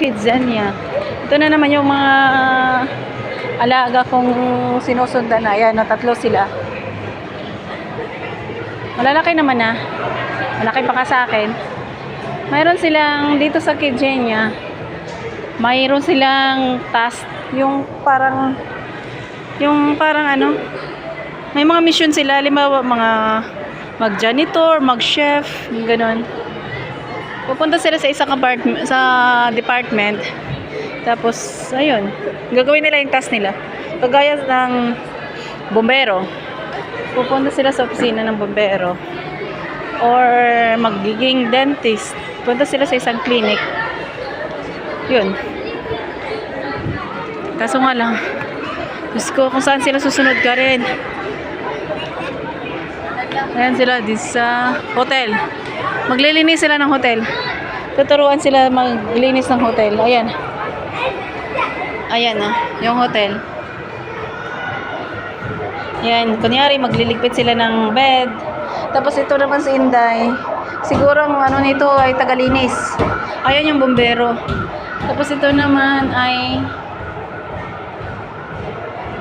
Kidzania. Ito na naman yung mga alaga kong sinusundan na. Ayan, no, 3 sila. Malalaki naman na. Malaki pa ka sa akin. Mayroon silang dito sa Kidzania. Mayroon silang task. Yung parang ano, may mga mission sila. Halimbawa, mga mag-janitor, mag-chef, gano'n. Pupunta sila sa isang department. Tapos, ayun. Gagawin nila yung task nila. Kagaya ng bombero. Pupunta sila sa opisina ng bombero. Or magiging dentist. Pupunta sila sa isang clinic. Yun. Kaso nga lang, Diyos ko, kung saan sila susunod ka rin. Ayan sila, sa hotel. Maglilinis sila ng hotel. Tuturuan sila maglinis ng hotel. Ayan. Ayan na, yung hotel. Ayan, kunyari magliligpit sila ng bed. Tapos ito naman si Inday. Siguro ang ano nito ay tagalinis. Ayan yung bombero. Tapos ito naman ay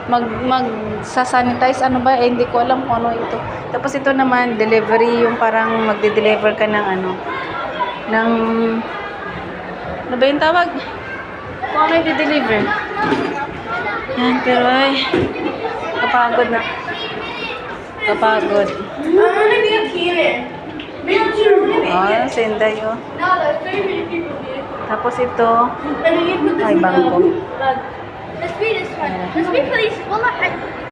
magsasanitize, ano ba, hindi ko alam kung ano ito. Tapos ito naman, delivery, yung parang magde-deliver ka ng ano ba yung tawag? Kung ano yung deliver. Yan, pero ay, kapagod na. Kapagod. Si Inday, oh. Tapos ito, ay, bangko. Let's be this one. Let's be police.